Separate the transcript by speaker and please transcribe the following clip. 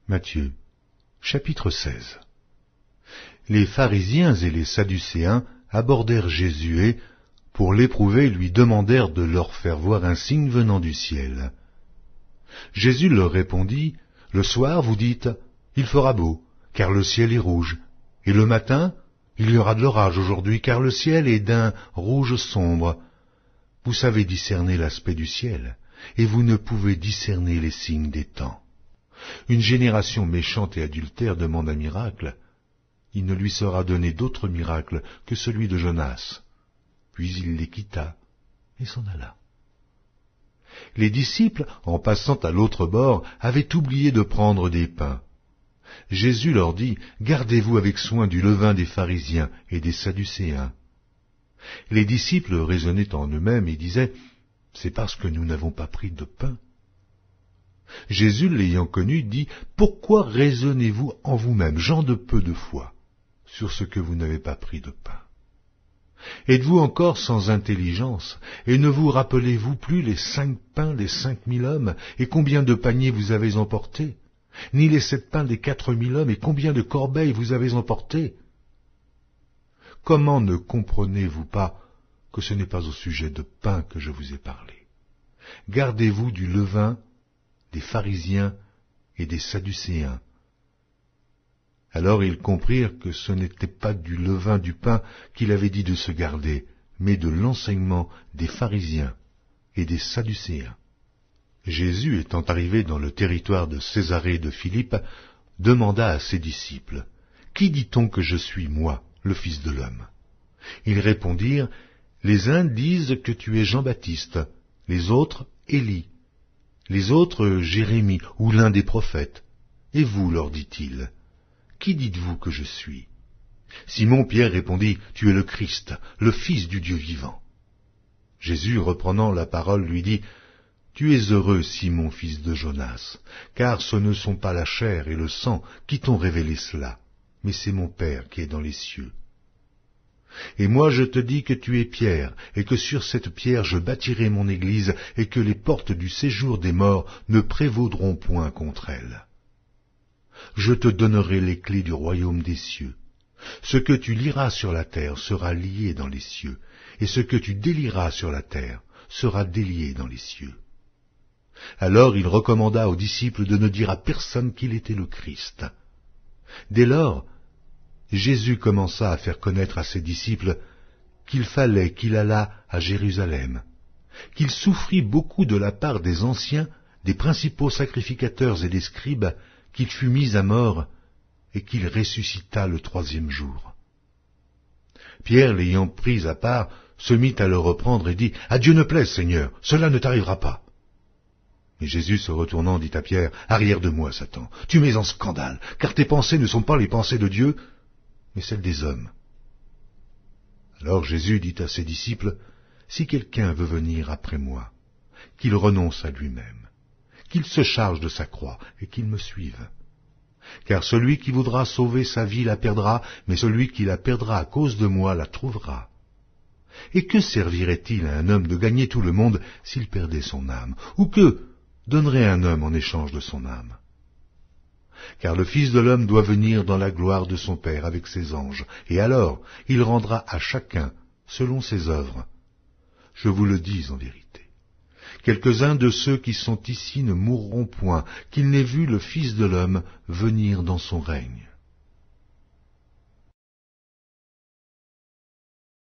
Speaker 1: Matthieu, chapitre 16. Les pharisiens et les sadducéens abordèrent Jésus et, pour l'éprouver, lui demandèrent de leur faire voir un signe venant du ciel. Jésus leur répondit, « Le soir, vous dites, il fera beau, car le ciel est rouge, et le matin, il y aura de l'orage aujourd'hui, car le ciel est d'un rouge sombre. Vous savez discerner l'aspect du ciel, et vous ne pouvez discerner les signes des temps. Une génération méchante et adultère demande un miracle. Il ne lui sera donné d'autre miracle que celui de Jonas. » Puis il les quitta et s'en alla. Les disciples, en passant à l'autre bord, avaient oublié de prendre des pains. Jésus leur dit, « Gardez-vous avec soin du levain des pharisiens et des sadducéens. » Les disciples raisonnaient en eux-mêmes et disaient, « C'est parce que nous n'avons pas pris de pain. » Jésus, l'ayant connu, dit, « Pourquoi raisonnez-vous en vous-même, gens de peu de foi, sur ce que vous n'avez pas pris de pain? Êtes-vous encore sans intelligence, et ne vous rappelez-vous plus les 5 pains des 5000 hommes, et combien de paniers vous avez emportés? Ni les 7 pains des 4000 hommes, et combien de corbeilles vous avez emportés? Comment ne comprenez-vous pas que ce n'est pas au sujet de pain que je vous ai parlé? Gardez-vous du levain des pharisiens et des sadducéens. » Alors ils comprirent que ce n'était pas du levain du pain qu'il avait dit de se garder, mais de l'enseignement des pharisiens et des sadducéens. Jésus, étant arrivé dans le territoire de Césarée de Philippe, demanda à ses disciples, « Qui dit-on que je suis, moi, le Fils de l'homme » Ils répondirent, « Les uns disent que tu es Jean-Baptiste, les autres Élie, les autres Jérémie ou l'un des prophètes. Et vous, leur dit-il, qui dites-vous que je suis » Simon-Pierre répondit, « Tu es le Christ, le Fils du Dieu vivant. » Jésus, reprenant la parole, lui dit, « Tu es heureux, Simon, fils de Jonas, car ce ne sont pas la chair et le sang qui t'ont révélé cela, mais c'est mon Père qui est dans les cieux. Et moi je te dis que tu es Pierre, et que sur cette pierre je bâtirai mon église, et que les portes du séjour des morts ne prévaudront point contre elle. Je te donnerai les clés du royaume des cieux. Ce que tu lieras sur la terre sera lié dans les cieux, et ce que tu délieras sur la terre sera délié dans les cieux. » Alors il recommanda aux disciples de ne dire à personne qu'il était le Christ. Dès lors, Jésus commença à faire connaître à ses disciples qu'il fallait qu'il allât à Jérusalem, qu'il souffrit beaucoup de la part des anciens, des principaux sacrificateurs et des scribes, qu'il fut mis à mort, et qu'il ressuscita le 3e jour. Pierre, l'ayant pris à part, se mit à le reprendre et dit, « À Dieu ne plaise, Seigneur, cela ne t'arrivera pas. » Mais Jésus, se retournant, dit à Pierre, « Arrière de moi, Satan, tu mets en scandale, car tes pensées ne sont pas les pensées de Dieu, mais celles des hommes. » Alors Jésus dit à ses disciples, « Si quelqu'un veut venir après moi, qu'il renonce à lui-même, qu'il se charge de sa croix et qu'il me suive. Car celui qui voudra sauver sa vie la perdra, mais celui qui la perdra à cause de moi la trouvera. Et que servirait-il à un homme de gagner tout le monde s'il perdait son âme? Ou que donnerait un homme en échange de son âme? Car le Fils de l'homme doit venir dans la gloire de son Père avec ses anges, et alors il rendra à chacun selon ses œuvres. Je vous le dis en vérité. Quelques-uns de ceux qui sont ici ne mourront point, qu'ils n'aient vu le Fils de l'homme venir dans son règne. »